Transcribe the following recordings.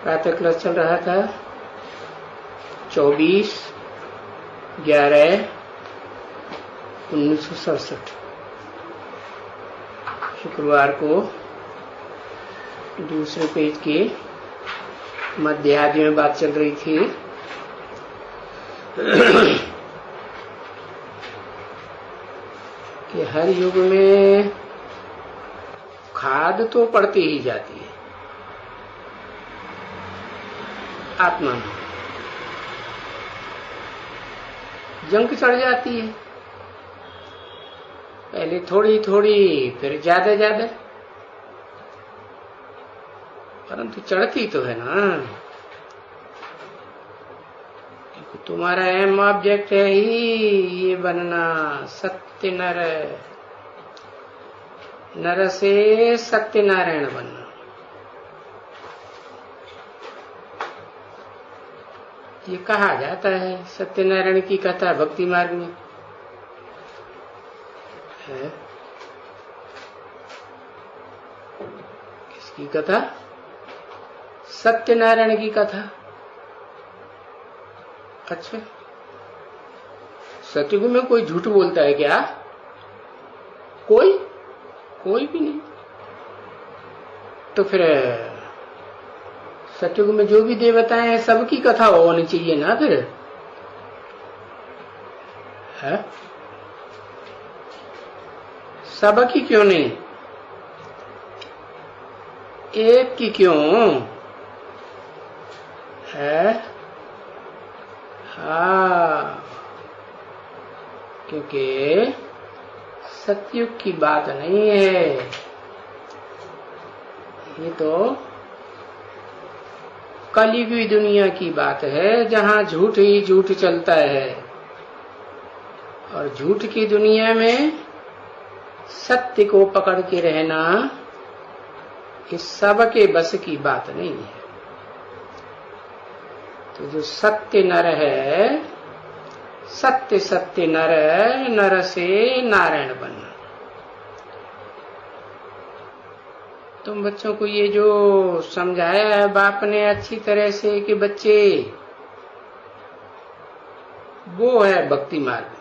प्रातः क्लास चल रहा था 24/11/1967 शुक्रवार को दूसरे पेज के मध्य आदि में बात चल रही थी। कि हर युग में खाद तो पड़ती ही जाती है आत्मा में, जंग चढ़ जाती है, पहले थोड़ी थोड़ी फिर ज्यादा ज्यादा, परंतु चढ़ती तो है ना। तुम्हारा एम ऑब्जेक्ट है ही ये बनना, सत्य नर, नर से सत्यनारायण बनना। ये कहा जाता है सत्यनारायण की कथा भक्ति मार्ग में है। किसकी कथा? सत्यनारायण की कथा। अच्छा, सतयुग में कोई झूठ बोलता है क्या? कोई भी नहीं। तो फिर सतयुग में जो भी देवताएं हैं सबकी कथा होनी चाहिए ना फिर, है? सबकी क्यों नहीं, एक की क्यों है? हाँ, क्योंकि सतयुग की बात नहीं है ये, तो कलयुगी दुनिया की बात है जहाँ झूठ ही झूठ चलता है। और झूठ की दुनिया में सत्य को पकड़ के रहना इस सबके बस की बात नहीं है। तो जो सत्य नर है, सत्य सत्य नर, नर से नारायण बनना। तुम बच्चों को ये जो समझाया है बाप ने अच्छी तरह से कि बच्चे, वो है भक्ति मार्ग।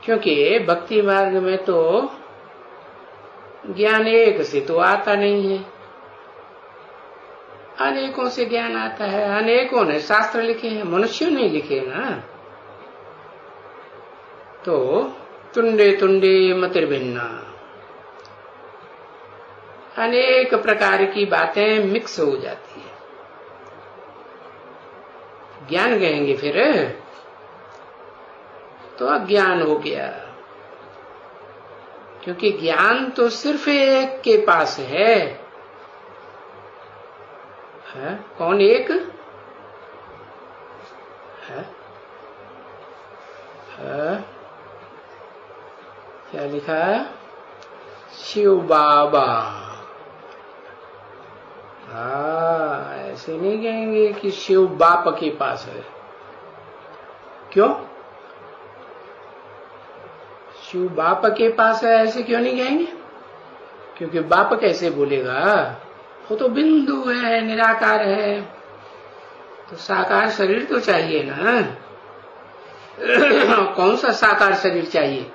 क्योंकि भक्ति मार्ग में तो ज्ञान एक से तो आता नहीं है, अनेकों से ज्ञान आता है। अनेकों ने शास्त्र लिखे हैं, मनुष्यों ने लिखे ना। तो तुंडे तुंडे मतिर्भिन्ना, अनेक प्रकार की बातें मिक्स हो जाती है। ज्ञान कहेंगे फिर तो अज्ञान हो गया, क्योंकि ज्ञान तो सिर्फ एक के पास है। कौन एक है? क्या लिखा है? शिव बाबा। हाँ, ऐसे नहीं कहेंगे कि शिव बाप के पास है। क्यों? शिव बाप के पास है ऐसे क्यों नहीं कहेंगे? क्योंकि बाप कैसे बोलेगा, वो तो बिंदु है, निराकार है। तो साकार शरीर तो चाहिए ना। कौन सा साकार शरीर चाहिए?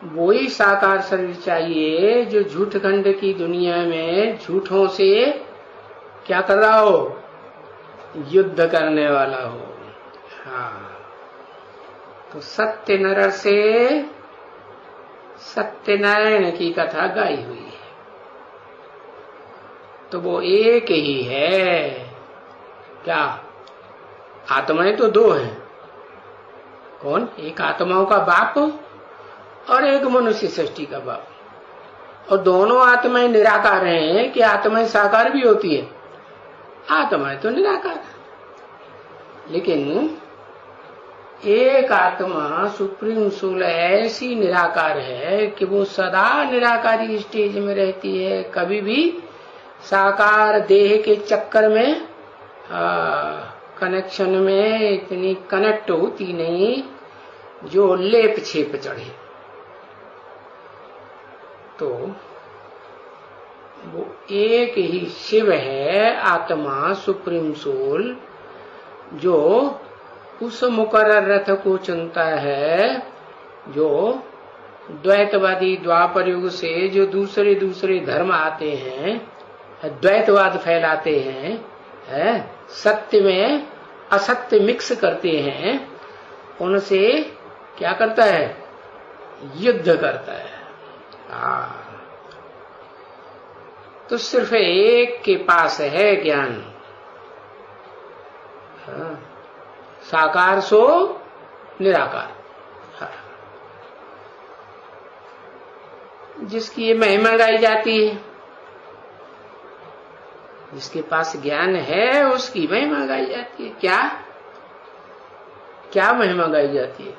वही साकार शरीर चाहिए जो झूठ खंड की दुनिया में झूठों से क्या कर रहा हो, युद्ध करने वाला हो। हाँ, तो सत्य नर से सत्यनारायण की कथा गाई हुई है। तो वो एक ही है। क्या? आत्माएं तो दो हैं। कौन? एक आत्माओं का बाप और एक मनुष्य सृष्टि का बाप। और दोनों आत्माएं निराकार हैं कि आत्माएं साकार भी होती है? आत्माएं तो निराकार है, लेकिन एक आत्मा सुप्रीम सोल ऐसी निराकार है कि वो सदा निराकारी स्टेज में रहती है, कभी भी साकार देह के चक्कर में कनेक्शन में इतनी कनेक्ट होती नहीं जो लेप छेप चढ़े। तो वो एक ही शिव है, आत्मा, सुप्रीम सोल, जो उस मुकर्रर रथ को चुनता है, जो द्वैतवादी द्वापर युग से जो दूसरे दूसरे धर्म आते हैं, द्वैतवाद फैलाते हैं, सत्य में असत्य मिक्स करते हैं, उनसे क्या करता है? युद्ध करता है। तो सिर्फ एक के पास है ज्ञान, साकार सो निराकार, जिसकी ये महिमा गाई जाती है। जिसके पास ज्ञान है उसकी महिमा गाई जाती है। क्या क्या महिमा गाई जाती है?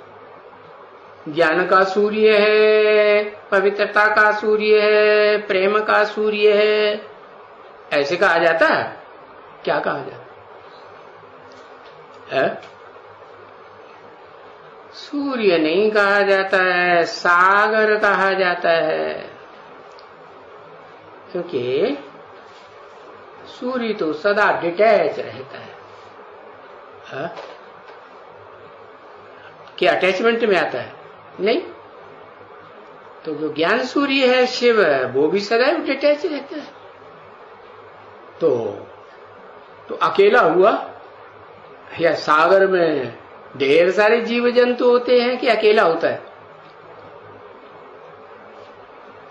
ज्ञान का सूर्य है, पवित्रता का सूर्य है, प्रेम का सूर्य है, ऐसे कहा जाता है? क्या कहा जाता है? सूर्य नहीं कहा जाता है, सागर कहा जाता है, क्योंकि सूर्य तो सदा डिटैच रहता है। क्या अटैचमेंट में आता है? नहीं। तो जो ज्ञान सूर्य है शिव, वो भी सदैव डिटैच रहता है। तो अकेला हुआ, या सागर में ढेर सारे जीव जंतु होते हैं कि अकेला होता है?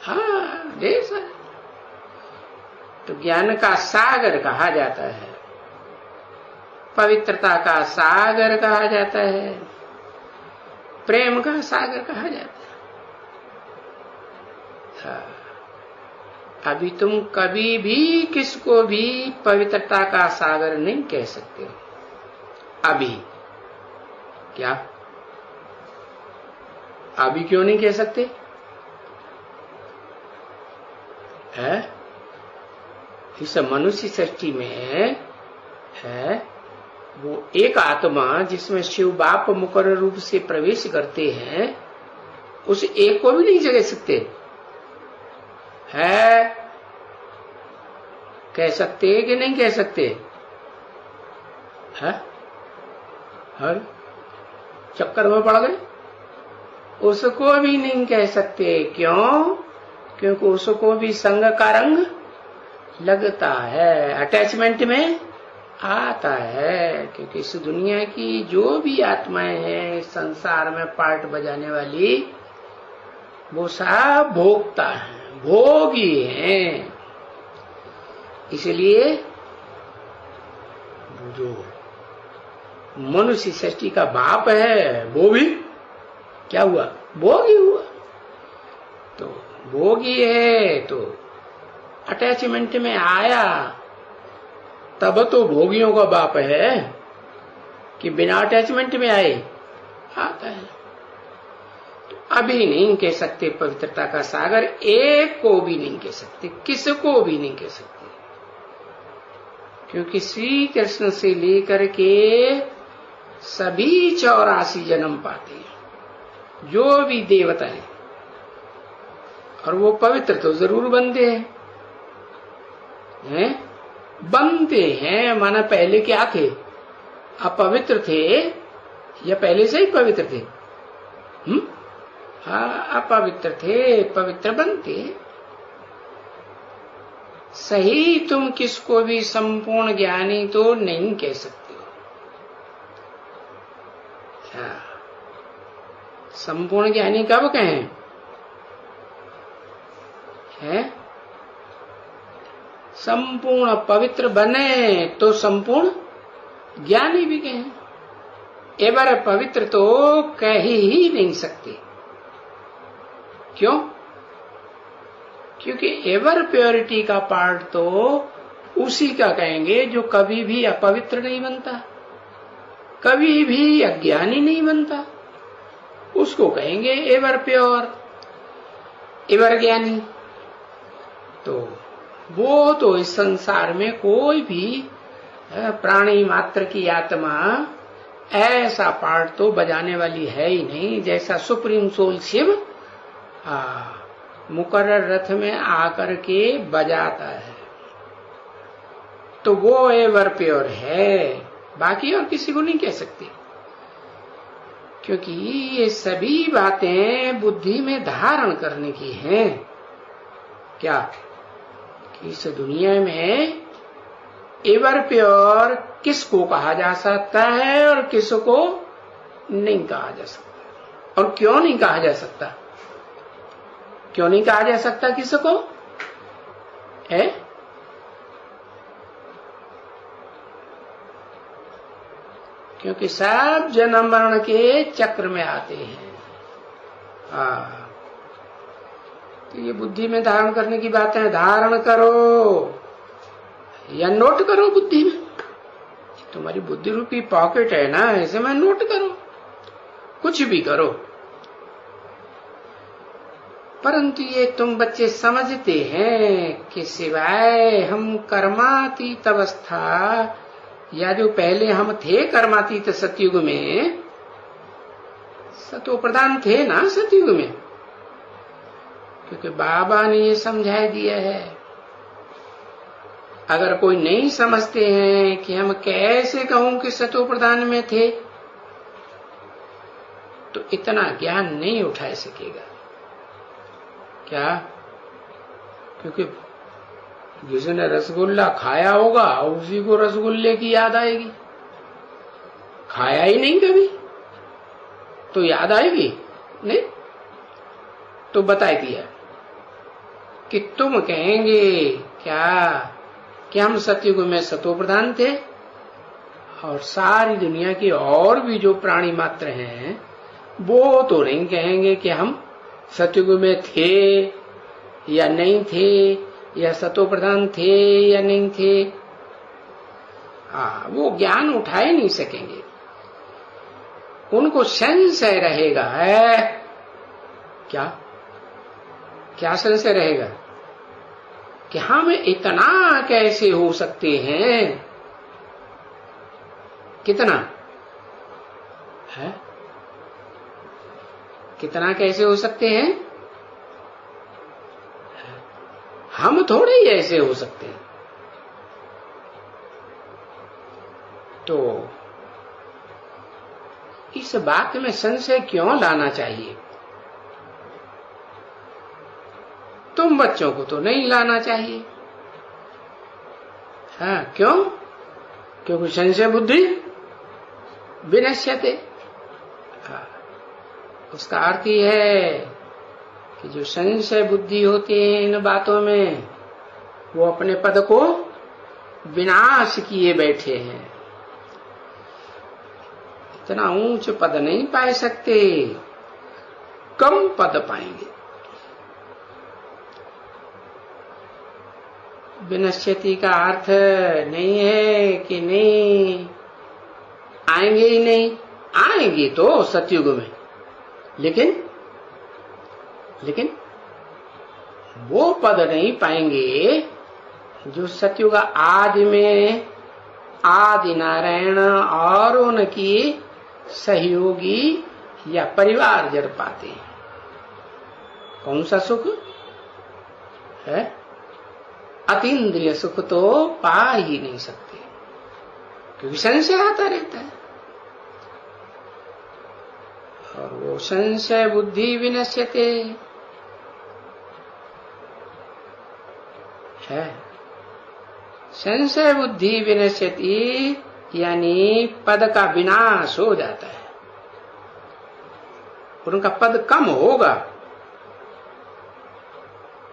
हाँ, ढेर सारे। तो ज्ञान का सागर कहा जाता है, पवित्रता का सागर कहा जाता है, प्रेम का सागर कहा जाता है। अभी तुम कभी भी किसको भी पवित्रता का सागर नहीं कह सकते। अभी क्या? अभी क्यों नहीं कह सकते? है इस मनुष्य सृष्टि में है वो एक आत्मा जिसमें शिव बाप मुकर्रर रूप से प्रवेश करते हैं, उस एक को भी नहीं जगा सकते। है कह सकते कि नहीं कह सकते? है हर चक्कर में पड़ गए, उसको भी नहीं कह सकते। क्यों? क्योंकि उसको भी संग का रंग लगता है, अटैचमेंट में आता है। क्योंकि इस दुनिया की जो भी आत्माएं हैं संसार में पार्ट बजाने वाली, वो सब भोगता है, भोगी हैं। इसलिए जो मनुष्य सृष्टि का बाप है वो भी क्या हुआ? भोगी हुआ। तो भोगी है तो अटैचमेंट में आया, तब तो भोगियों का बाप है कि बिना अटैचमेंट में आए आता है। तो अभी नहीं कह सकते पवित्रता का सागर, एक को भी नहीं कह सकते, किसको भी नहीं कह सकते। क्योंकि श्री कृष्ण से लेकर के सभी 84 जन्म पाते हैं जो भी देवता है, और वो पवित्र तो जरूर बनते हैं, बनते हैं। माना पहले क्या थे? अपवित्र थे या पहले से ही पवित्र थे? हाँ, अपवित्र थे, पवित्र बनते। सही तुम किसको भी संपूर्ण ज्ञानी तो नहीं कह सकते हो। हाँ, संपूर्ण ज्ञानी कब कहें? है संपूर्ण पवित्र बने तो संपूर्ण ज्ञानी भी कहें। एवर पवित्र तो कह ही नहीं सकते। क्यों? क्योंकि एवर प्योरिटी का पार्ट तो उसी का कहेंगे जो कभी भी अपवित्र नहीं बनता, कभी भी अज्ञानी नहीं बनता, उसको कहेंगे एवर प्योर, एवर ज्ञानी। तो वो तो इस संसार में कोई भी प्राणी मात्र की आत्मा ऐसा पार्ट तो बजाने वाली है ही नहीं जैसा सुप्रीम सोल शिव मुकर्रर रथ में आकर के बजाता है। तो वो एवर प्योर है, बाकी और किसी को नहीं कह सकते। क्योंकि ये सभी बातें बुद्धि में धारण करने की हैं। क्या कि इस दुनिया में एवर प्योर किसको कहा जा सकता है और किसको नहीं कहा जा सकता, और क्यों नहीं कहा जा सकता? क्यों नहीं कहा जा सकता किसको है? क्योंकि सब जन्म मरण के चक्र में आते हैं। तो ये बुद्धि में धारण करने की बातें धारण करो या नोट करो बुद्धि में। तुम्हारी बुद्धि रूपी पॉकेट है ना, ऐसे में नोट करो, कुछ भी करो। परंतु ये तुम बच्चे समझते हैं कि सिवाय हम कर्मातीत अवस्था, या जो पहले हम थे कर्मातीत सतयुग में, सतो प्रधान थे ना सतयुग में, क्योंकि बाबा ने ये समझा दिया है। अगर कोई नहीं समझते हैं कि हम कैसे कहूं कि सतो प्रधान में थे, तो इतना ज्ञान नहीं उठा सकेगा। क्या? क्योंकि जिसने रसगुल्ला खाया होगा उसी को रसगुल्ले की याद आएगी। खाया ही नहीं कभी तो याद आएगी नहीं। तो बता दिया कि तुम कहेंगे क्या कि हम सतयुग में सतो प्रधान थे, और सारी दुनिया की और भी जो प्राणी मात्र हैं वो तो नहीं कहेंगे कि हम सतयुग में थे या नहीं थे, या सतो प्रधान थे या नहीं थे। वो ज्ञान उठा ही नहीं सकेंगे। उनको संशय रहेगा है। क्या क्या संशय रहेगा? कि हम इतना कैसे हो सकते हैं? कितना है? कितना कैसे हो सकते हैं? हम थोड़े ही ऐसे हो सकते हैं। तो इस बात में संशय क्यों लाना चाहिए? तुम बच्चों को तो नहीं लाना चाहिए। हाँ, क्यों? क्योंकि संशय बुद्धि विनश्यते। उसका अर्थ ही है कि जो संशय बुद्धि होती है इन बातों में, वो अपने पद को विनाश किए बैठे हैं। इतना ऊंच पद नहीं पा सकते, कम पद पाएंगे। विनश्यति का अर्थ नहीं है कि नहीं आएंगे ही नहीं, आएंगे तो सतयुग में, लेकिन वो पद नहीं पाएंगे जो सतयुग आदि में आदि नारायण और उनकी सहयोगी या परिवार जड़ पाते हैं। कौन सा सुख है? अतीन्द्रिय सुख तो पा ही नहीं सकते, क्योंकि संशय आता रहता है। और वो संशय बुद्धि विनश्यते है। संशय बुद्धि विनश्यति यानी पद का विनाश हो जाता है, उनका पद कम होगा।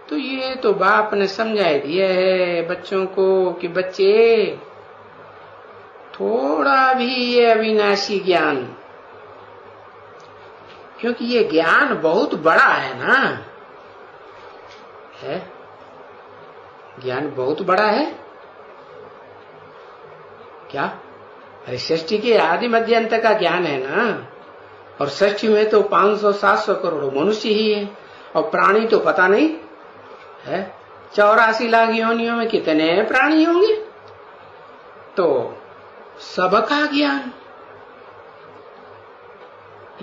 तो ये तो बाप ने समझा दिया है बच्चों को कि बच्चे थोड़ा भी ये अविनाशी ज्ञान, क्योंकि ये ज्ञान बहुत बड़ा है ना, है ज्ञान बहुत बड़ा है। क्या? अरे सृष्टि के आदि मध्य अंत का ज्ञान है ना, और सृष्टि में तो 500-700 करोड़ मनुष्य ही है, और प्राणी तो पता नहीं है 84 लाख योनियों में कितने प्राणी होंगे। तो सबका ज्ञान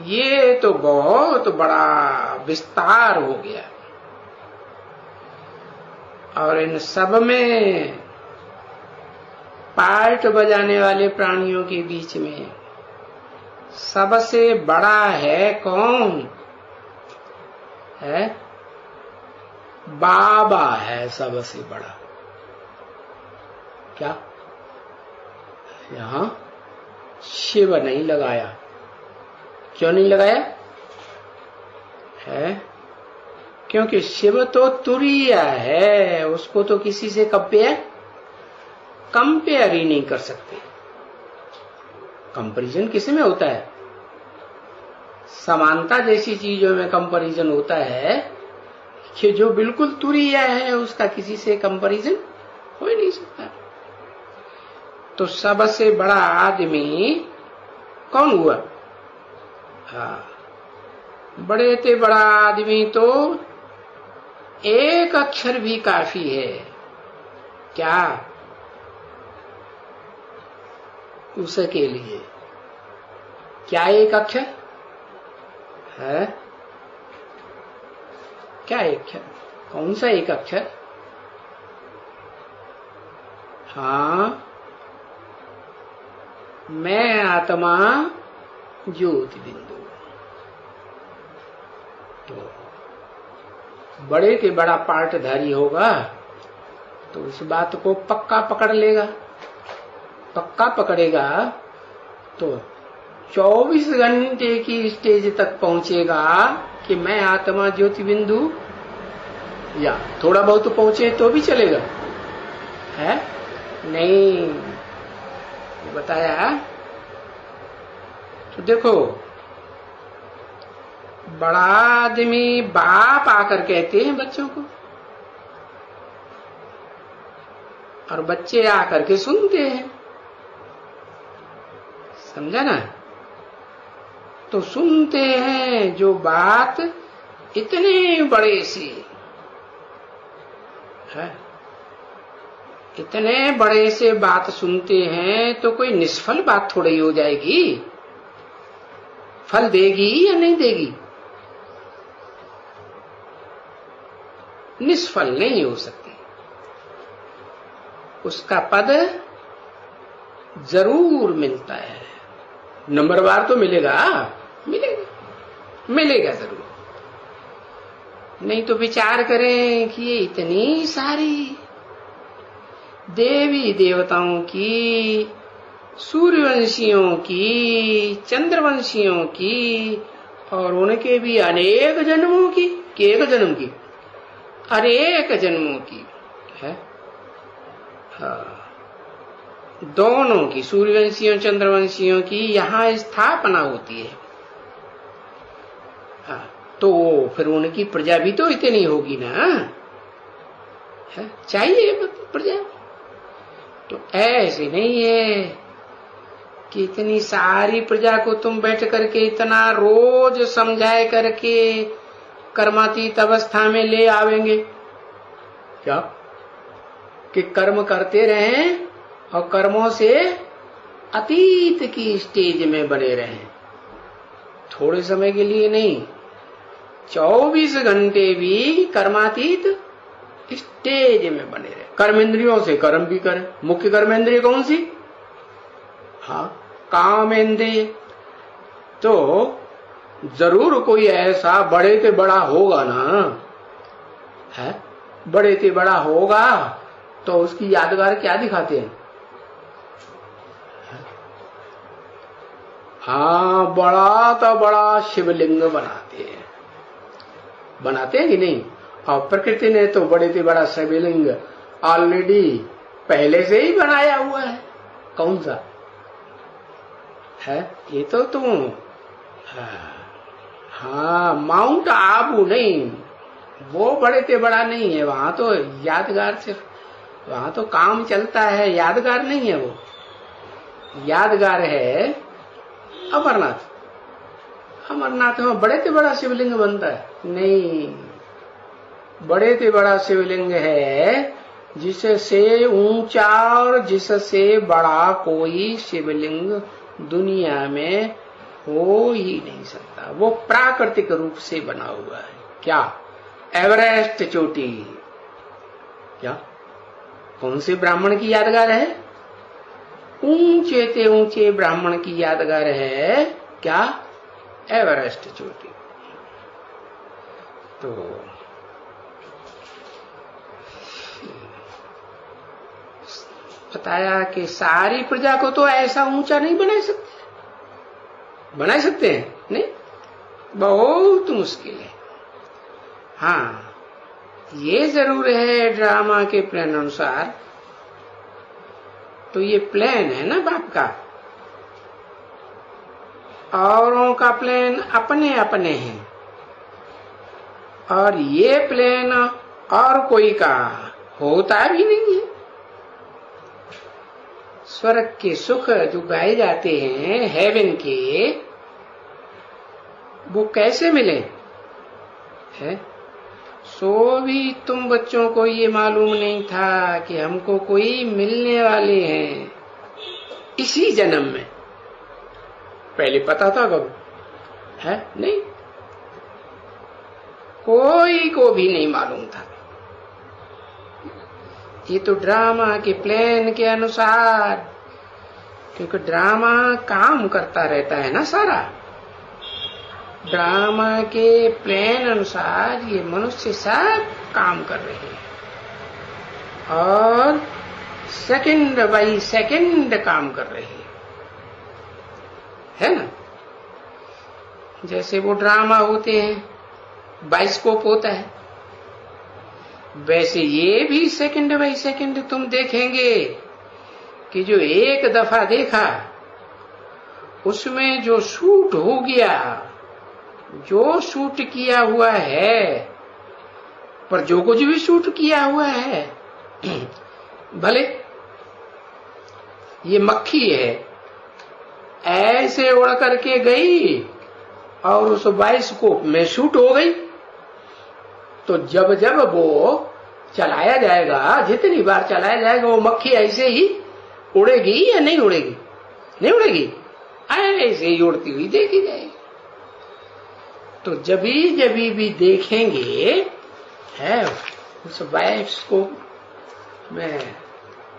ये तो बहुत बड़ा विस्तार हो गया, और इन सब में पार्ट बजाने वाले प्राणियों के बीच में सबसे बड़ा है कौन? है बाबा है सबसे बड़ा। क्या यहां शिव नहीं लगाया? क्यों नहीं लगाया है? क्योंकि शिव तो तुरीय है, उसको तो किसी से कंपेयर ही नहीं कर सकते। कंपैरिजन किस में होता है? समानता जैसी चीजों में कंपैरिजन होता है कि जो बिल्कुल तुरीय है उसका किसी से कंपैरिजन हो ही नहीं सकता। तो सबसे बड़ा आदमी कौन हुआ? बड़े से बड़ा आदमी तो एक अक्षर भी काफी है। क्या उसके लिए? क्या एक अक्षर है? क्या एक अक्षर? कौन सा एक अक्षर? हाँ, मैं आत्मा ज्योति बिंदु। तो बड़े के बड़ा पार्टधारी होगा तो इस बात को पक्का पकड़ लेगा। पक्का पकड़ेगा तो 24 घंटे की स्टेज तक पहुंचेगा कि मैं आत्मा ज्योति बिंदु, या थोड़ा बहुत पहुंचे तो भी चलेगा है? नहीं बताया। तो देखो, बड़ा आदमी बाप आकर कहते हैं बच्चों को, और बच्चे आकर के सुनते हैं। समझा ना? तो सुनते हैं जो बात इतने बड़े से है, इतने बड़े से बात सुनते हैं तो कोई निष्फल बात थोड़ी हो जाएगी। फल देगी या नहीं देगी? निष्फल नहीं हो सकती। उसका पद जरूर मिलता है। नंबरवार तो मिलेगा, मिलेगा जरूर। नहीं तो विचार करें कि ये इतनी सारी देवी देवताओं की, सूर्यवंशियों की, चंद्रवंशियों की, और उनके भी अनेक जन्मों की, एक जन्म की, अनेक जन्मों की है। दोनों की, सूर्यवंशियों चंद्रवंशियों की यहाँ स्थापना होती है। तो फिर उनकी प्रजा भी तो इतनी होगी ना, है? चाहिए प्रजा। तो ऐसे नहीं है कि इतनी सारी प्रजा को तुम बैठ करके इतना रोज समझाए करके कर्मातीत अवस्था में ले आवेंगे। क्या कि कर्म करते रहें और कर्मों से अतीत की स्टेज में बने रहें, थोड़े समय के लिए नहीं, 24 घंटे भी कर्मातीत स्टेज में बने रहे। कर्मेंद्रियों से कर्म भी करें। मुख्य कर्मेंद्रिय कौन सी? हाँ, कामेंद्रिय। तो जरूर कोई ऐसा बड़े से बड़ा होगा ना, है? बड़े से बड़ा होगा तो उसकी यादगार क्या दिखाते हैं? हाँ, बड़ा तो बड़ा शिवलिंग बनाते हैं कि नहीं? और प्रकृति ने तो बड़े से बड़ा शिवलिंग ऑलरेडी पहले से ही बनाया हुआ है। कौन सा है? ये तो तुम, हाँ, माउंट आबू नहीं, वो बड़े से बड़ा नहीं है। वहां तो यादगार सिर्फ, वहां तो काम चलता है, यादगार नहीं है। वो यादगार है अमरनाथ। अमरनाथ में बड़े से बड़ा शिवलिंग बनता है? नहीं, बड़े से बड़ा शिवलिंग है जिससे ऊंचा और जिससे बड़ा कोई शिवलिंग दुनिया में हो ही नहीं सकता। वो प्राकृतिक रूप से बना हुआ है। क्या? एवरेस्ट चोटी। क्या? कौन से ब्राह्मण की यादगार है? ऊंचे से ऊंचे ब्राह्मण की यादगार है क्या? एवरेस्ट चोटी। तो बताया कि सारी प्रजा को तो ऐसा ऊंचा नहीं बना सकते हैं, नहीं, बहुत मुश्किल है। हाँ, ये जरूर है ड्रामा के प्लान अनुसार, तो ये प्लान है ना बाप का, औरों का प्लान अपने अपने हैं, और ये प्लान और कोई का होता भी नहीं है। स्वर्ग के सुख जो गाए जाते हैं हेवन के, वो कैसे मिले है? सो भी तुम बच्चों को ये मालूम नहीं था कि हमको कोई मिलने वाले हैं इसी जन्म में। पहले पता था कब है? नहीं, कोई को भी नहीं मालूम था। ये तो ड्रामा के प्लान के अनुसार, क्योंकि ड्रामा काम करता रहता है ना सारा, ड्रामा के प्लान अनुसार ये मनुष्य सब काम कर रहे हैं और सेकंड बाई सेकंड काम कर रहे हैं, है ना? जैसे वो ड्रामा होते हैं, बाइस्कोप होता है, वैसे ये भी सेकंड बाई सेकंड तुम देखेंगे कि जो एक दफा देखा उसमें जो शूट हो गया, जो शूट किया हुआ है, पर जो कुछ भी शूट किया हुआ है, भले ये मक्खी है ऐसे उड़ करके गई और उस बाइस्कोप में शूट हो गई, तो जब जब वो चलाया जाएगा, जितनी बार चलाया जाएगा, वो मक्खी ऐसे ही उड़ेगी या नहीं उड़ेगी? नहीं उड़ेगी, ऐसे ही उड़ती हुई देखी जाएगी। तो जभी भी देखेंगे है उस बाइस्कोप में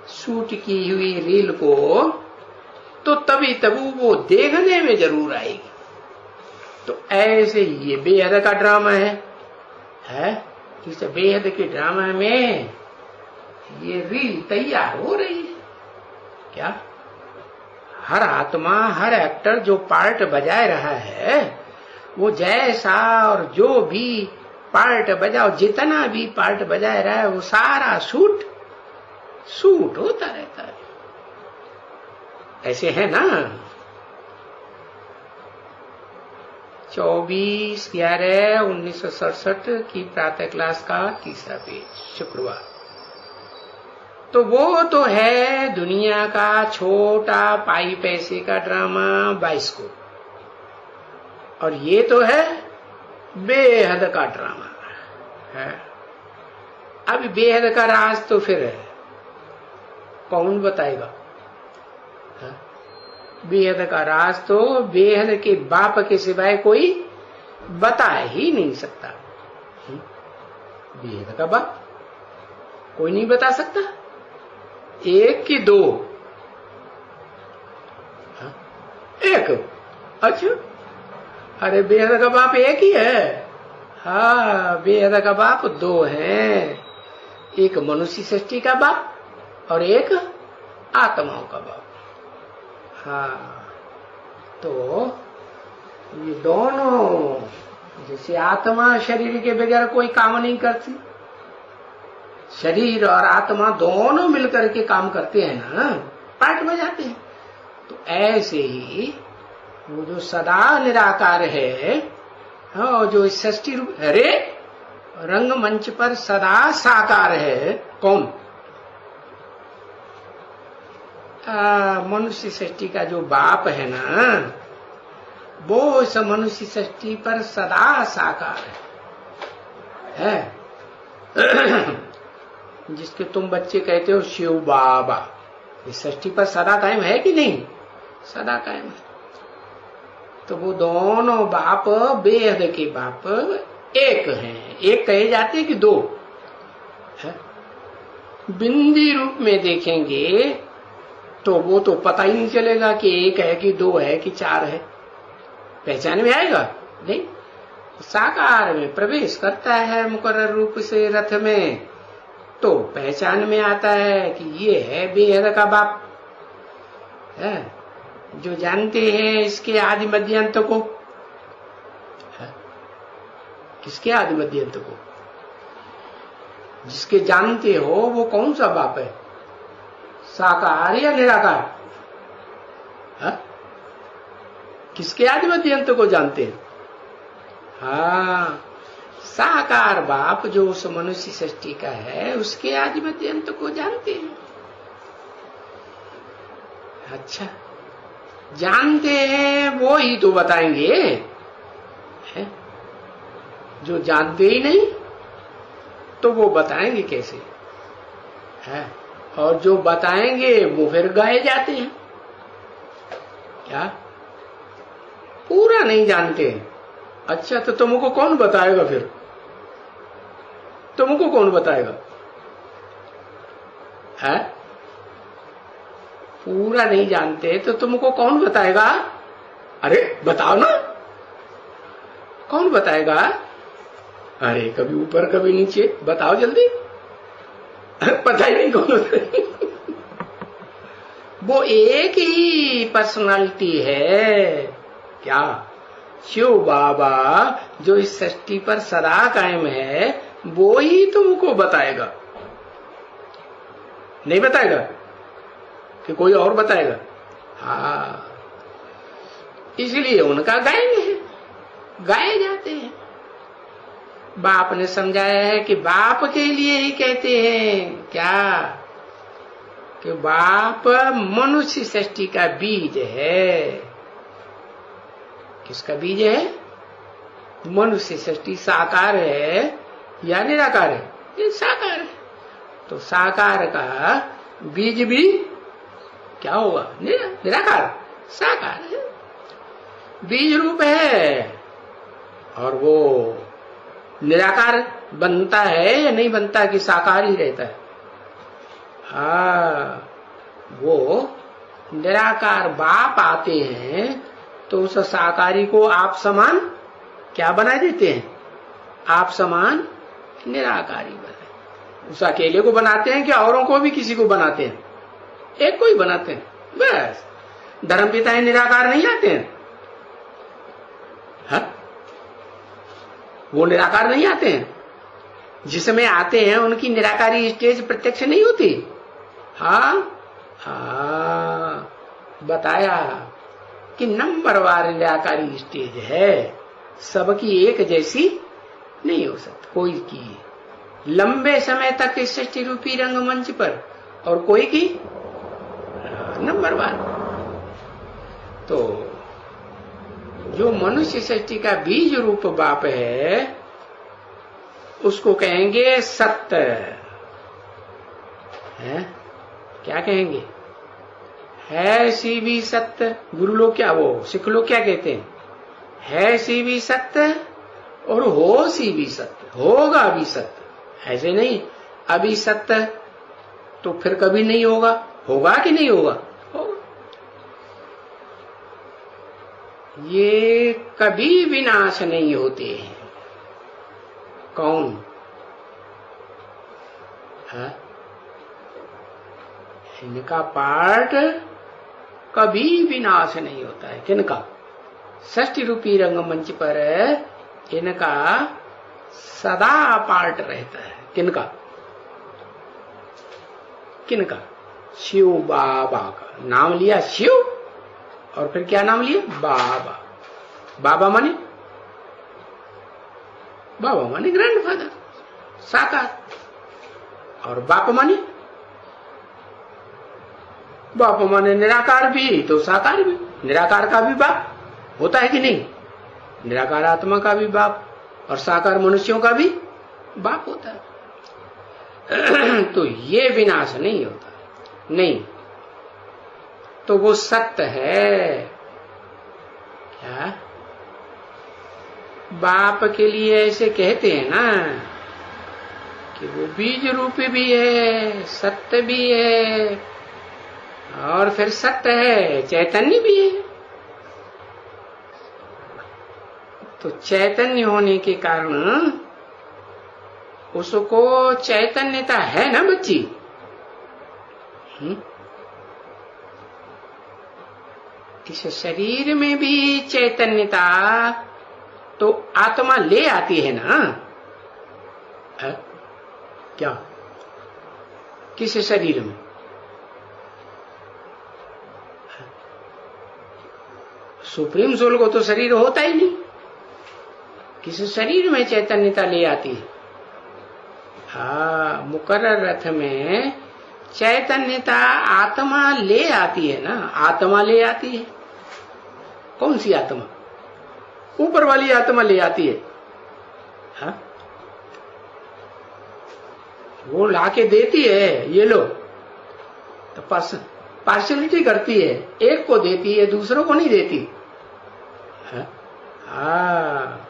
शूट की हुई रील को, तो तभी वो देखने में जरूर आएगी। तो ऐसे ये बेहद का ड्रामा है इस बेहद के ड्रामा में ये रील तैयार हो रही है क्या? हर आत्मा, हर एक्टर जो पार्ट बजा रहा है, वो जैसा और जो भी पार्ट बजाओ, जितना भी पार्ट बजा रहा है, वो सारा शूट होता रहता है। ऐसे है ना? 24/11/1967 की प्रातः क्लास का तीसरा पेज, शुक्रवार। तो वो तो है दुनिया का छोटा पाई पैसे का ड्रामा बाइस्कोप, और ये तो है बेहद का ड्रामा है। अब बेहद का राज तो फिर है, कौन बताएगा? बेहद का राज तो बेहद के बाप के सिवाय कोई बता ही नहीं सकता। बेहद का बाप कोई नहीं बता सकता। एक की दो? एक? अच्छा, अरे बेहद का बाप एक ही है। हाँ, बेहद का बाप दो हैं, एक मनुष्य सृष्टि का बाप और एक आत्माओं का बाप। हाँ, तो ये दोनों, जैसे आत्मा शरीर के बगैर कोई काम नहीं करती, शरीर और आत्मा दोनों मिलकर के काम करते हैं ना, पार्ट बजाते हैं। तो ऐसे ही वो जो सदा निराकार है, हाँ, जो षष्ठी रूप, अरे रंगमंच पर सदा साकार है, कौन? मनुष्य सृष्टि का जो बाप है ना, वो इस मनुष्य सृष्टि पर सदा साकार है। जिसके तुम बच्चे कहते हो शिव बाबा, इस सृष्टि पर सदा कायम है कि नहीं? सदा कायम है। तो वो दोनों बाप, बेहद के बाप एक हैं। एक कहे जाते कि दो है। बिंदी रूप में देखेंगे तो वो तो पता ही नहीं चलेगा कि एक है कि दो है कि चार है, पहचान में आएगा नहीं। साकार में प्रवेश करता है मुकर्रर रूप से रथ में, तो पहचान में आता है कि ये है बेहद का बाप है, जो जानते हैं इसके आदि मध्य अंत को। किसके आदि मध्य अंत को? जिसके जानते हो वो कौन सा बाप है, साकार या निराकार? किसके आदि मध्य अंत को जानते हैं? हाँ, साकार बाप जो उस मनुष्य सृष्टि का है उसके आदि मध्य अंत को जानते हैं। अच्छा, जानते हैं वो ही तो बताएंगे है? जो जानते ही नहीं तो वो बताएंगे कैसे है? और जो बताएंगे वो फिर गाए जाते हैं। क्या पूरा नहीं जानते? अच्छा, तो तुमको कौन बताएगा फिर? तुमको कौन बताएगा है? पूरा नहीं जानते तो तुमको कौन बताएगा? अरे बताओ ना, कौन बताएगा? अरे कभी ऊपर कभी नीचे, बताओ जल्दी। पता ही नहीं कौन बताएगा। वो एक ही पर्सनालिटी है। क्या? शिव बाबा जो इस सृष्टि पर सदा कायम है वो ही तुमको बताएगा। नहीं बताएगा कि कोई और बताएगा? हाँ, इसलिए उनका गायन है, गाए जाते हैं। बाप ने समझाया है कि बाप के लिए ही कहते हैं क्या कि बाप मनुष्य सृष्टि का बीज है। किसका बीज है? मनुष्य सृष्टि साकार है या निराकार है? ये साकार है। तो साकार का बीज भी क्या होगा? निराकार। साकार है, बीज रूप है, और वो निराकार बनता है या नहीं बनता कि साकार ही रहता है? हाँ, वो निराकार बाप आते हैं तो उस साकारी को आप समान क्या बना देते हैं? आप समान निराकारी बनाए। उस अकेले को बनाते हैं कि औरों को भी किसी को बनाते हैं? एक को ही बनाते हैं बस। धर्मपिता ही निराकार नहीं आते हैं? हाँ? वो निराकार नहीं आते हैं? जिसमें आते हैं उनकी निराकारी स्टेज प्रत्यक्ष नहीं होती? हाँ हाँ, बताया कि नंबरवार निराकारी स्टेज है, सबकी एक जैसी नहीं हो सकती। कोई की लंबे समय तक इस सृष्टि रूपी रंगमंच पर, और कोई की नंबरवार। तो जो मनुष्य सृष्टि का बीज रूप बाप है उसको कहेंगे सत्य है। क्या कहेंगे? है सी भी सत्य। गुरु लोग क्या, वो सिख लोग क्या कहते हैं? है सी भी सत्य और हो सी भी सत्य, होगा भी सत्य। ऐसे नहीं अभी सत्य तो फिर कभी नहीं होगा, होगा कि नहीं होगा? होगा। ये कभी विनाश नहीं होते हैं। कौन है? इनका पार्ट कभी विनाश नहीं होता है। किनका? षष्ठी रूपी रंगमंच पर इनका सदा पार्ट रहता है। किनका? किनका? शिव बाबा का नाम लिया शिव, और फिर क्या नाम लिया? बाबा। बाबा माने? बाबा माने ग्रैंडफादर, साकार। और बाप माने? बाप माने निराकार भी तो साकार भी। निराकार का भी बाप होता है कि नहीं? निराकार आत्मा का भी बाप और साकार मनुष्यों का भी बाप होता है। तो ये विनाश नहीं होता, नहीं। तो वो सत्य है। क्या? बाप के लिए ऐसे कहते हैं ना कि वो बीज रूपी भी है, सत्य भी है। और फिर सत्य है, चैतन्य भी है। तो चैतन्य होने के कारण उसको चैतन्यता है ना बच्ची। इस शरीर में भी चैतन्यता तो आत्मा ले आती है ना। है? क्या किस शरीर में? सुप्रीम सोल को तो शरीर होता ही नहीं, किस शरीर में चैतन्यता ले आती है? हाँ, मुकर्रर रथ में चैतन्यता आत्मा ले आती है ना, आत्मा ले आती है। कौन सी आत्मा? ऊपर वाली आत्मा ले आती है। हाँ? वो लाके देती है, ये लो, तो पार्शलिटी करती है, एक को देती है, दूसरों को नहीं देती। हाँ,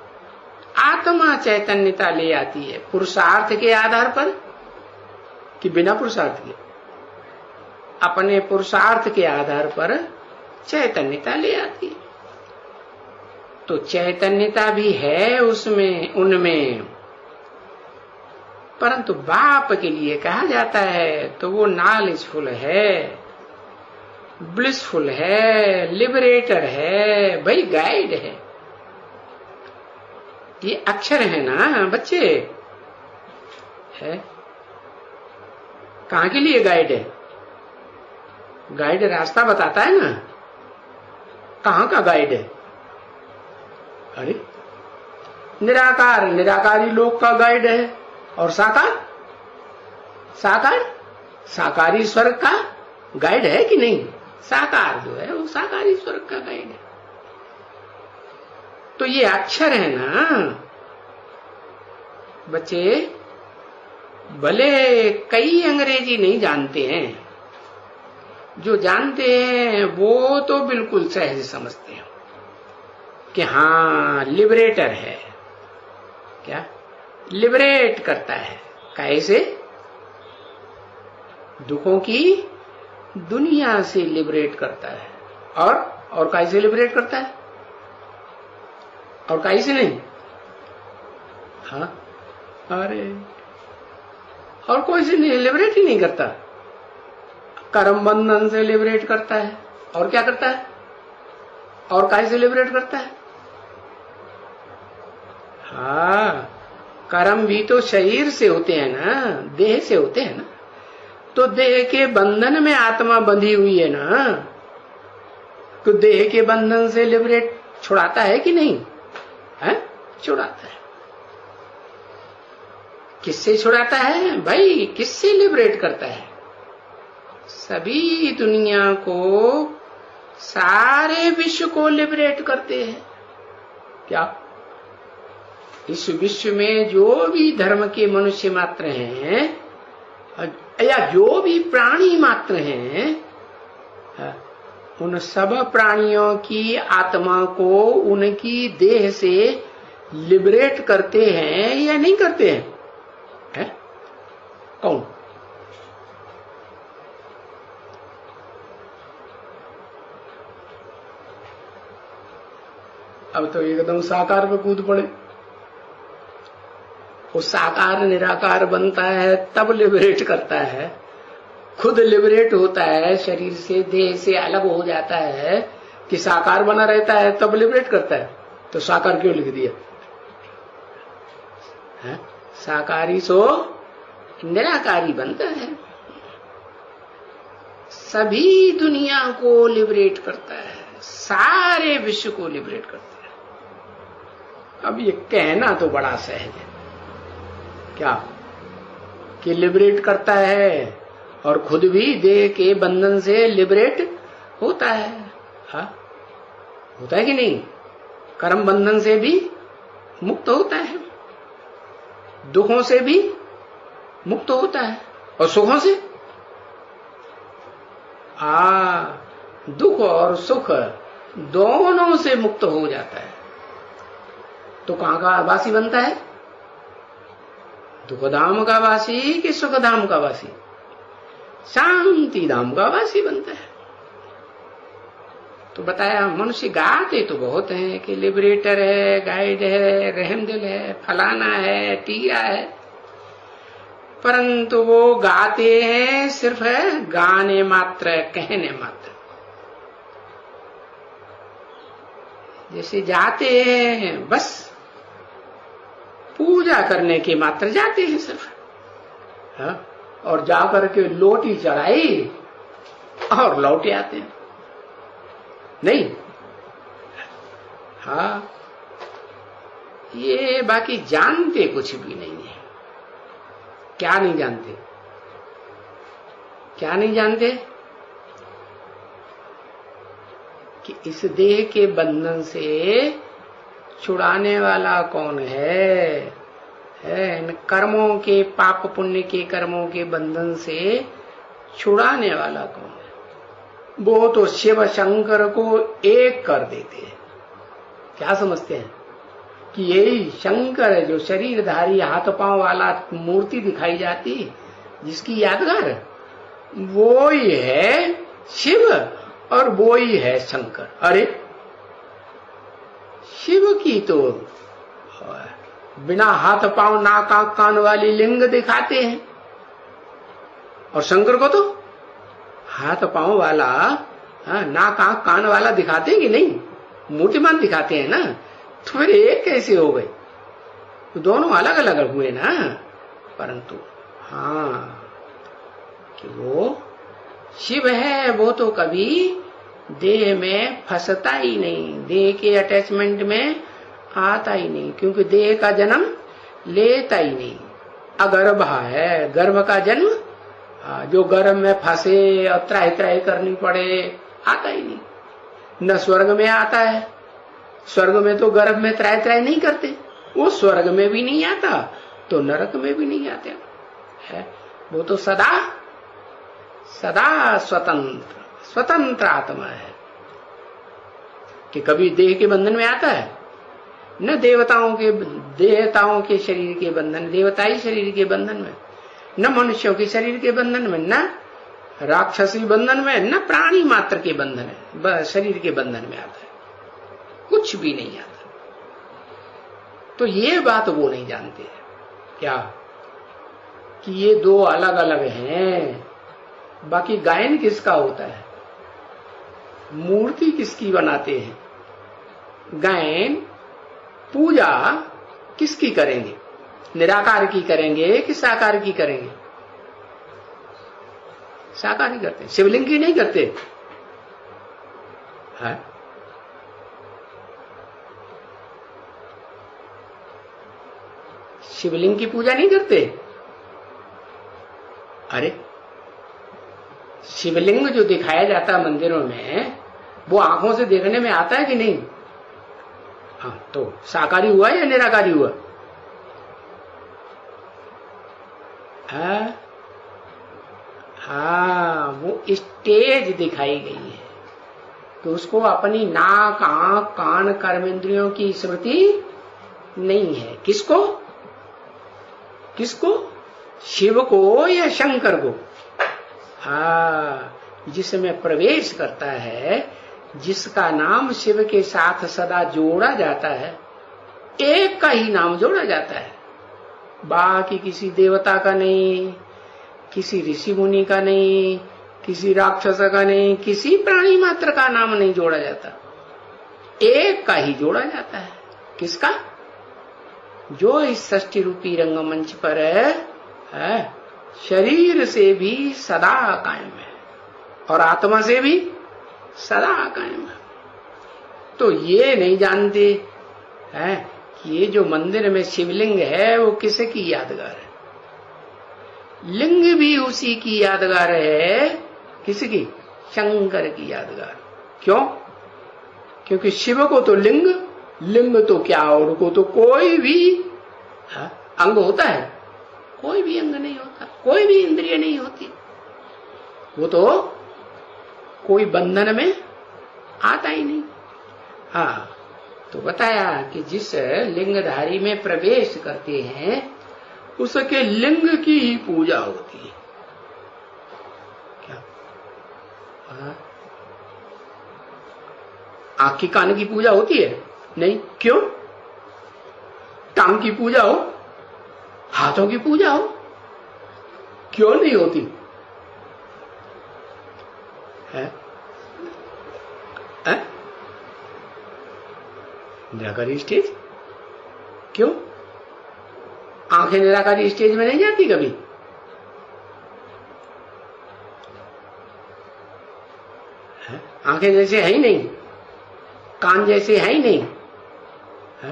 आत्मा चैतन्यता ले आती है पुरुषार्थ के आधार पर कि बिना पुरुषार्थ के? अपने पुरुषार्थ के आधार पर चैतन्यता ले आती है। तो चैतन्यता भी है उसमें, उनमें, परंतु बाप के लिए कहा जाता है तो वो नॉलेजफुल है, ब्लिसफुल है, लिबरेटर है, भाई गाइड है। ये अक्षर है ना बच्चे, है? कहाँ के लिए गाइड है? गाइड रास्ता बताता है ना। कहाँ का गाइड है? अरे निराकार, निराकारी लोक का गाइड है। और साकार, साकार, साकारी स्वर्ग का गाइड है कि नहीं? साकार जो है वो साकारी स्वर्ग का गाइड है। तो ये अक्षर है ना बच्चे, भले कई अंग्रेजी नहीं जानते हैं, जो जानते हैं वो तो बिल्कुल सहज समझते हैं कि हाँ लिबरेटर है। क्या लिबरेट करता है? कैसे? दुखों की दुनिया से लिबरेट करता है। और कैसे लिबरेट करता है? और कैसे नहीं? हाँ, अरे और कोई से नहीं, लिबरेट ही नहीं करता। कर्म बंधन से लिबरेट करता है। और क्या करता है? और कैसे लिबरेट करता है? हाँ, कर्म भी तो शरीर से होते हैं ना, देह से होते हैं ना। तो देह के बंधन में आत्मा बंधी हुई है ना, तो देह के बंधन से लिबरेट छुड़ाता है कि नहीं? है? छुड़ाता है। किससे छुड़ाता है भाई? किससे लिबरेट करता है? सभी दुनिया को, सारे विश्व को लिबरेट करते हैं। क्या इस विश्व में जो भी धर्म के मनुष्य मात्र हैं या जो भी प्राणी मात्र हैं, उन सब प्राणियों की आत्मा को उनकी देह से लिबरेट करते हैं या नहीं करते हैं? है? कौन? अब तो एकदम साकार पे कूद पड़े। वो साकार निराकार बनता है तब लिबरेट करता है। खुद लिबरेट होता है, शरीर से, देह से अलग हो जाता है कि साकार बना रहता है तब लिबरेट करता है। तो साकार क्यों लिख दिया? है? साकारी सो निराकारी बनता है, सभी दुनिया को लिबरेट करता है, सारे विश्व को लिबरेट करता है। अब ये कहना तो बड़ा सहज है क्या कि लिबरेट करता है, और खुद भी देह के बंधन से लिबरेट होता है। हाँ, होता है कि नहीं? कर्म बंधन से भी मुक्त होता है, दुखों से भी मुक्त होता है, और सुखों से, दुख और सुख दोनों से मुक्त हो जाता है। तो कहां का वासी बनता है? दुख धाम का वासी कि सुख धाम का वासी? शांति धाम का वासी बनता है। तो बताया मनुष्य गाते तो बहुत हैं कि लिबरेटर है, गाइड है, रहमदिल है, फलाना है, टीरा है, परंतु वो गाते हैं सिर्फ है गाने मात्र, कहने मात्र। जैसे जाते हैं बस पूजा करने के मात्र जाते हैं सिर्फ, हाँ? और जाकर के लोटी चढ़ाई और लौटे आते हैं, नहीं। हाँ, ये बाकी जानते कुछ भी नहीं है। क्या नहीं जानते? क्या नहीं जानते? कि इस देह के बंधन से छुड़ाने वाला कौन है? इन कर्मों के, पाप पुण्य के कर्मों के बंधन से छुड़ाने वाला कौन है? वो तो शिव शंकर को एक कर देते हैं। क्या समझते हैं कि यही शंकर है जो शरीरधारी हाथ पांव वाला मूर्ति दिखाई जाती, जिसकी यादगार, वो ही है शिव और वो ही है शंकर। अरे शिव की तो बिना हाथ पांव नाक आंख कान वाली लिंग दिखाते हैं, और शंकर को तो हाथ पांव वाला, नाक आंख कान वाला दिखाते हैं कि नहीं? मूर्तिमान दिखाते हैं ना। तो फिर एक कैसे हो गए? तो दोनों अलग अलग हुए ना। परंतु हाँ, कि वो शिव है, वो तो कभी देह में फंसता ही नहीं, देह के अटैचमेंट में आता ही नहीं, क्योंकि देह का जन्म लेता ही नहीं। अगर्भ है, गर्भ का जन्म, जो गर्भ में फंसे और त्राही त्राही करनी पड़े, आता ही नहीं। न स्वर्ग में आता है, स्वर्ग में तो गर्भ में त्राही त्राही नहीं करते, वो स्वर्ग में भी नहीं आता तो नरक में भी नहीं आते है। वो तो सदा सदा स्वतंत्र आत्मा है, कि कभी देह के बंधन में आता है, न देवताओं के शरीर के बंधन, देवताई शरीर के बंधन में, न मनुष्यों के शरीर के बंधन में, न राक्षसी बंधन में, न प्राणी मात्र के बंधन में, शरीर के बंधन में आता है, कुछ भी नहीं आता। तो ये बात वो नहीं जानते हैं क्या, कि ये दो अलग अलग हैं। बाकी गायन किसका होता है, मूर्ति किसकी बनाते हैं? गायन पूजा किसकी करेंगे? निराकार की करेंगे कि साकार की करेंगे? साकार ही करते हैं, शिवलिंग की नहीं करते है? शिवलिंग की पूजा नहीं करते। अरे शिवलिंग जो दिखाया जाता है मंदिरों में, वो आंखों से देखने में आता है कि नहीं? हाँ, तो साकारी हुआ या निराकारी हुआ? हाँ, वो स्टेज दिखाई गई है, तो उसको अपनी नाक आंख कान कर्मेंद्रियों की स्मृति नहीं है। किसको? किसको? शिव को या शंकर को? जिसमें प्रवेश करता है, जिसका नाम शिव के साथ सदा जोड़ा जाता है, एक का ही नाम जोड़ा जाता है, बाकी किसी देवता का नहीं, किसी ऋषि मुनि का नहीं, किसी राक्षस का नहीं, किसी प्राणी मात्र का नाम नहीं जोड़ा जाता, एक का ही जोड़ा जाता है। किसका? जो इस षष्ठी रूपी रंगमंच पर है, शरीर से भी सदा कायम है और आत्मा से भी सदा कायम है। तो ये नहीं जानते हैं कि ये जो मंदिर में शिवलिंग है वो किसकी यादगार है? लिंग भी उसी की यादगार है। किसकी? शंकर की यादगार। क्यों? क्योंकि शिव को तो लिंग तो क्या, और को तो कोई भी अंग होता है? कोई भी अंग नहीं होता, कोई भी इंद्रिय नहीं होती, वो तो कोई बंधन में आता ही नहीं। हाँ, तो बताया कि जिस लिंगधारी में प्रवेश करते हैं उसके लिंग की ही पूजा होती है। क्या? आंख की कान की पूजा होती है? नहीं। क्यों? टांग की पूजा हो, हाथों की पूजा हो, क्यों नहीं होती है? निराकारी स्टेज क्यों? आंखें निराकारी स्टेज में नहीं जाती कभी? आंखें जैसे है ही नहीं, कान जैसे है ही नहीं, है?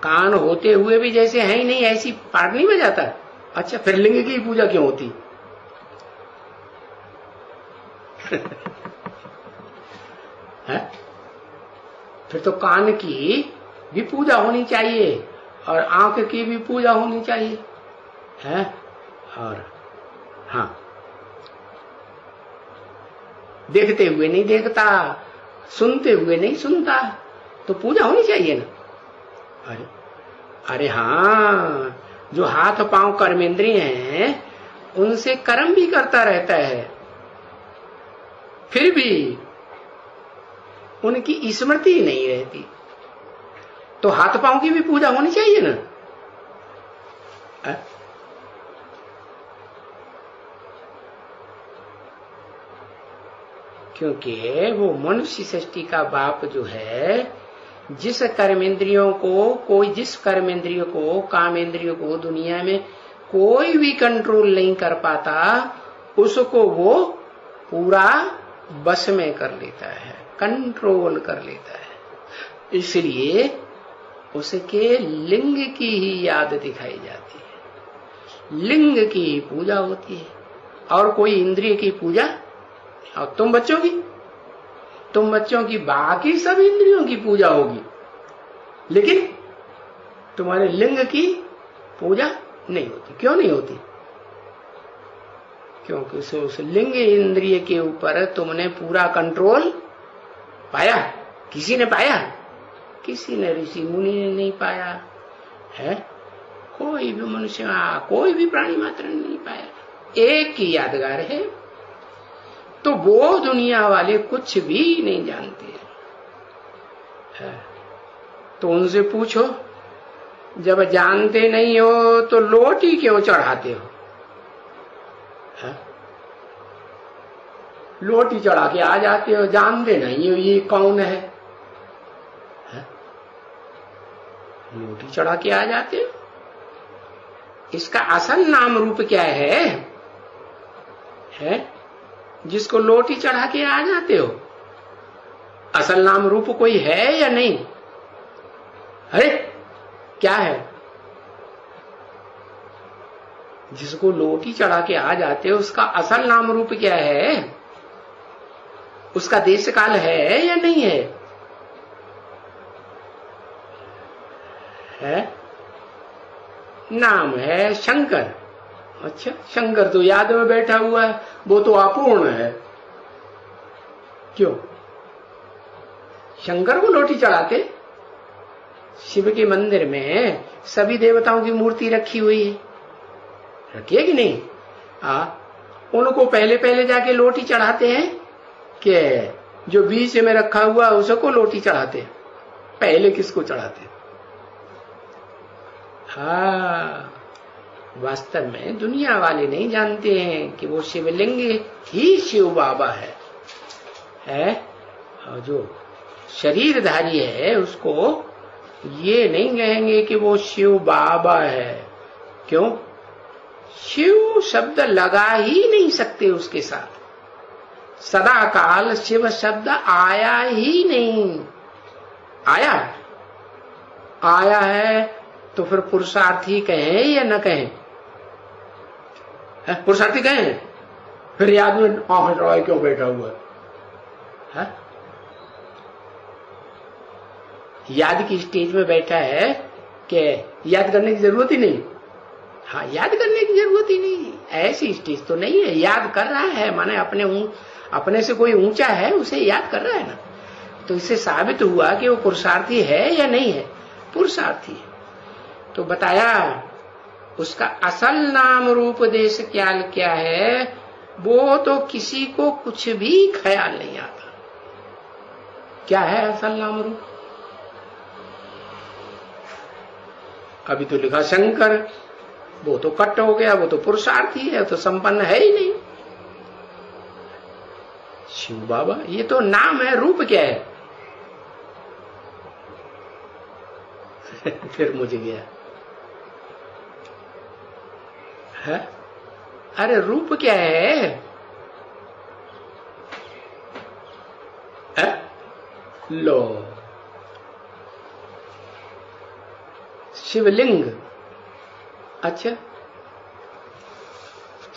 कान होते हुए भी जैसे है ही नहीं, ऐसी पाठ नहीं बजाता। अच्छा, फिर लिंग की पूजा क्यों होती? है? फिर तो कान की भी पूजा होनी चाहिए और आंख की भी पूजा होनी चाहिए, है? और हाँ, देखते हुए नहीं देखता, सुनते हुए नहीं सुनता, तो पूजा होनी चाहिए ना। अरे अरे हाँ, जो हाथ पांव कर्मेंद्रिय हैं उनसे कर्म भी करता रहता है, फिर भी उनकी स्मृति नहीं रहती, तो हाथ पांव की भी पूजा होनी चाहिए ना। क्योंकि वो मनुष्य सृष्टि का बाप जो है, जिस कर्मेंद्रियों को कामेंद्रियों को दुनिया में कोई भी कंट्रोल नहीं कर पाता, उसको वो पूरा बस में कर लेता है, कंट्रोल कर लेता है। इसलिए उसके लिंग की ही याद दिखाई जाती है, लिंग की ही पूजा होती है, और कोई इंद्रिय की पूजा। और तुम बच्चों की बाकी सब इंद्रियों की पूजा होगी, लेकिन तुम्हारे लिंग की पूजा नहीं होती। क्यों नहीं होती? क्योंकि उस लिंग इंद्रिय के ऊपर तुमने पूरा कंट्रोल पाया। किसी ने पाया? किसी ने, ऋषि मुनि ने नहीं पाया है, कोई भी मनुष्य, कोई भी प्राणी मात्र ने नहीं पाया। एक ही यादगार है, तो वो दुनिया वाले कुछ भी नहीं जानते है। तो उनसे पूछो, जब जानते नहीं हो तो लोटी क्यों चढ़ाते हो? है? लोटी चढ़ा के आ जाते हो, जानते नहीं हो ये कौन है? लोटी चढ़ा के आ जाते हो। इसका असल नाम रूप क्या है जिसको लोटी चढ़ा के आ जाते हो? असल नाम रूप कोई है या नहीं? अरे क्या है? जिसको लोटी चढ़ा के आ जाते हो, उसका असल नाम रूप क्या है? उसका देश काल है या नहीं है? नाम है शंकर। अच्छा, शंकर तो याद में बैठा हुआ है, वो तो अपूर्ण है। क्यों? शंकर को लोटी चढ़ाते? शिव के मंदिर में सभी देवताओं की मूर्ति रखी हुई है, रखी है कि नहीं? उनको पहले पहले जाके लोटी चढ़ाते हैं कि जो बीच में रखा हुआ उसको लोटी चढ़ाते हैं? पहले किसको चढ़ाते? वास्तव में दुनिया वाले नहीं जानते हैं कि वो शिवलिंग ही शिव बाबा है। और जो शरीरधारी है उसको ये नहीं कहेंगे कि वो शिव बाबा है। क्यों? शिव शब्द लगा ही नहीं सकते उसके साथ, सदा काल शिव शब्द आया ही नहीं। आया है तो फिर पुरुषार्थी कहें या न कहें? पुरुषार्थी कहें, फिर याद में रॉय क्यों बैठा हुआ है? याद की स्टेज में बैठा है कि याद करने की जरूरत ही नहीं। हाँ, याद करने की जरूरत ही नहीं, ऐसी स्टेज तो नहीं है। याद कर रहा है माने अपने से कोई ऊंचा है उसे याद कर रहा है ना। तो इससे साबित हुआ कि वो पुरुषार्थी है या नहीं है? पुरुषार्थी है। तो बताया उसका असल नाम रूप देश क्या है, वो तो किसी को कुछ भी ख्याल नहीं आता क्या है असल नाम रूप? अभी तो लिखा शंकर, वो तो कट हो गया, वो तो पुरुषार्थी है, तो संपन्न है ही नहीं। शिव बाबा ये तो नाम है, रूप क्या है? फिर मुझे गया है? अरे रूप क्या है? लो, शिवलिंग। अच्छा,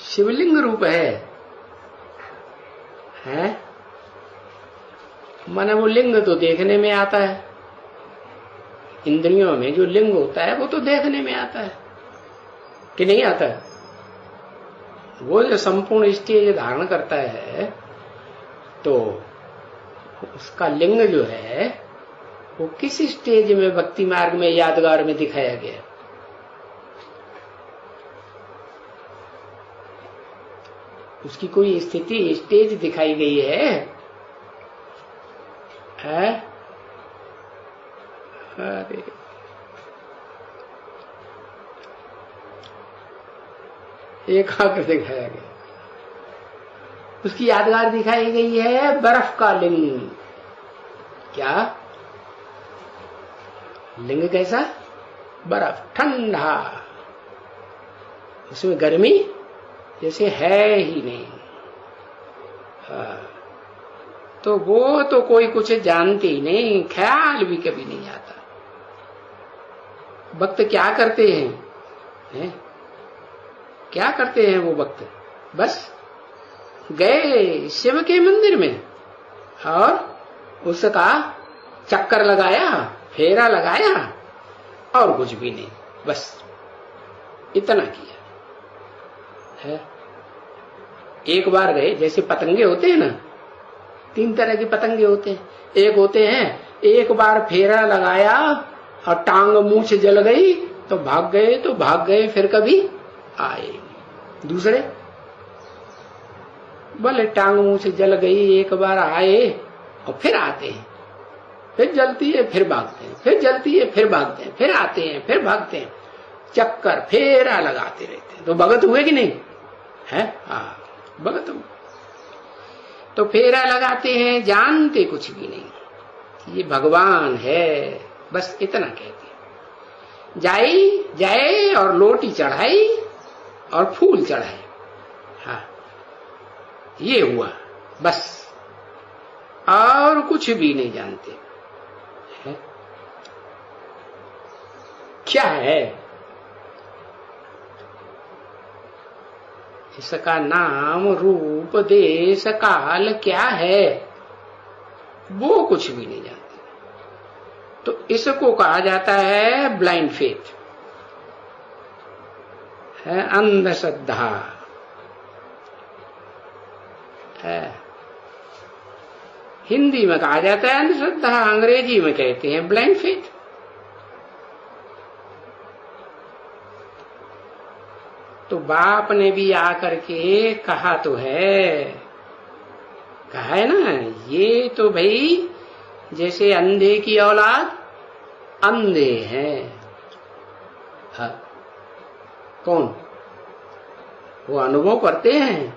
शिवलिंग रूप है? माने वो लिंग तो देखने में आता है, इंद्रियों में जो लिंग होता है वो तो देखने में आता है कि नहीं आता है? वो जो संपूर्ण स्टेज धारण करता है तो उसका लिंग जो है वो किस स्टेज में भक्ति मार्ग में यादगार में दिखाया गया? उसकी कोई स्थिति स्टेज दिखाई गई है? अरे एक आकर दिखाया गया, उसकी यादगार दिखाई गई है बर्फ का लिंग। क्या लिंग? कैसा? बर्फ, ठंडा, उसमें गर्मी जैसे है ही नहीं। तो वो तो कोई कुछ जानते ही नहीं, ख्याल भी कभी नहीं आता। भक्त क्या करते हैं? क्या करते हैं वो भक्त? बस गए शिव के मंदिर में और उसका चक्कर लगाया, फेरा लगाया और कुछ भी नहीं, बस इतना किया है। एक बार गए, जैसे पतंगे होते हैं ना, 3 तरह के पतंगे होते हैं। एक होते हैं एक बार फेरा लगाया और टांग मुंह से जल गई तो भाग गए, तो भाग गए, फिर कभी आए। दूसरे भले टांग मुंह से जल गई, एक बार आए और फिर आते हैं, फिर जलती है फिर भागते हैं, फिर जलती है फिर भागते हैं, फिर आते हैं फिर भागते हैं, चक्कर फेरा लगाते रहते हैं। तो भगत हुए कि नहीं है? भगत हुए। तो फेरा लगाते हैं, जानते कुछ भी नहीं, ये भगवान है, बस इतना कहते हैं। जाए और लोटी चढ़ाई और फूल चढ़ाए, ये हुआ बस, और कुछ भी नहीं जानते है? क्या है? इसका नाम रूप देश काल क्या है वो कुछ भी नहीं जानते। तो इसको कहा जाता है ब्लाइंड फेथ, है अंधश्रद्धा है। हिंदी में कहा जाता है अंधश्रद्धा, अंग्रेजी में कहते हैं ब्लाइंड फेथ। तो बाप ने भी आकर के कहा तो है, कहा है ना, ये तो भाई जैसे अंधे की औलाद अंधे हैं। कौन? वो अनुभव करते हैं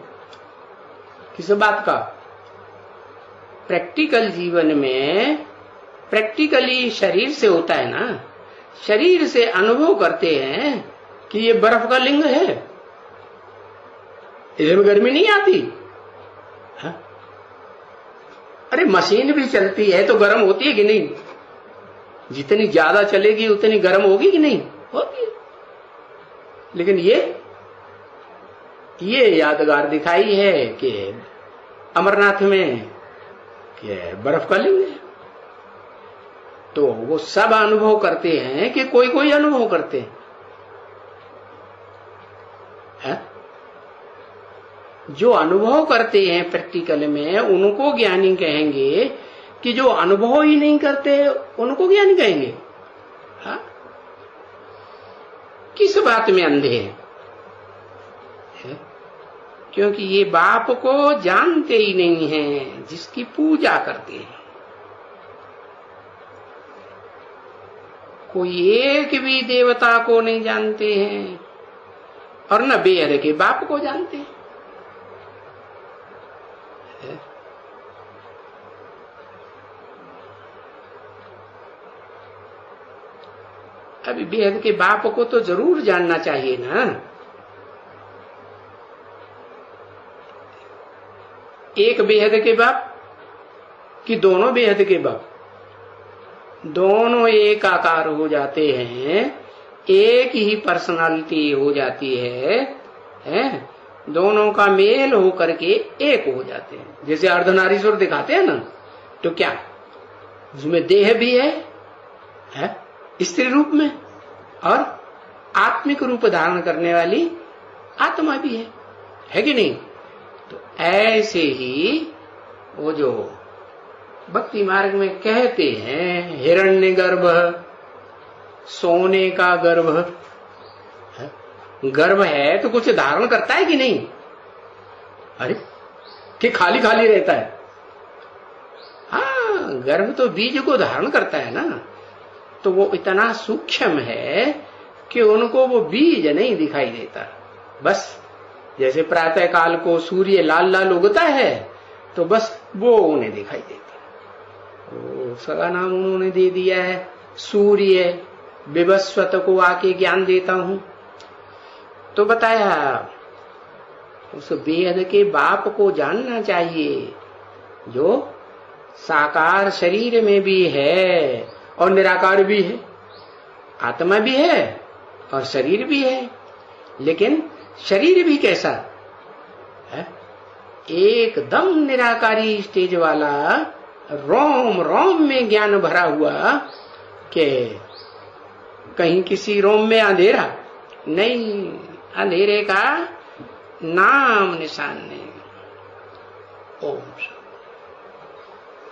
किस बात का? प्रैक्टिकल जीवन में, प्रैक्टिकली शरीर से होता है ना, शरीर से अनुभव करते हैं कि ये बर्फ का लिंग है, इसमें गर्मी नहीं आती। अरे मशीन भी चलती है तो गर्म होती है कि नहीं? जितनी ज्यादा चलेगी उतनी गर्म होगी कि नहीं? होगी। लेकिन ये यादगार दिखाई है कि अमरनाथ में कि बर्फ का लिंग है। तो वो सब अनुभव करते हैं कि कोई कोई अनुभव करते हैं? जो अनुभव करते हैं प्रैक्टिकल में उनको ज्ञानी कहेंगे, कि जो अनुभव ही नहीं करते उनको ज्ञानी कहेंगे? किस बात में अंधे हैं? क्योंकि ये बाप को जानते ही नहीं हैं, जिसकी पूजा करते हैं। कोई एक भी देवता को नहीं जानते हैं और न बेहद के बाप को जानते हैं। अभी बेहद के बाप को तो जरूर जानना चाहिए ना। एक बेहद के बाप कि दोनों बेहद के बाप? दोनों एक आकार हो जाते हैं, एक ही पर्सनालिटी हो जाती है, दोनों का मेल हो करके एक हो जाते हैं। जैसे अर्धनारीश्वर दिखाते हैं ना, तो क्या उसमें देह भी है स्त्री रूप में, और आत्मिक रूप धारण करने वाली आत्मा भी है कि नहीं? तो ऐसे ही वो जो भक्ति मार्ग में कहते हैं हिरण्य गर्भ, सोने का गर्भ, गर्भ है तो कुछ धारण करता है कि नहीं? अरे कि खाली खाली रहता है? हाँ, गर्भ तो बीज को धारण करता है ना। तो वो इतना सूक्ष्म है कि उनको वो बीज नहीं दिखाई देता। बस जैसे प्रातः काल को सूर्य लाल लाल उगता है तो बस वो उन्हें दिखाई देता है। सगा नाम उन्होंने दे दिया है सूर्य, विवस्वत को आके ज्ञान देता हूं। तो बताया उस बेहद के बाप को जानना चाहिए जो साकार शरीर में भी है और निराकार भी है, आत्मा भी है और शरीर भी है। लेकिन शरीर भी कैसा है? एकदम निराकारी स्टेज वाला, रोम रोम में ज्ञान भरा हुआ कि कहीं किसी रोम में अंधेरा नहीं, अंधेरे का नाम निशान नहीं। ओम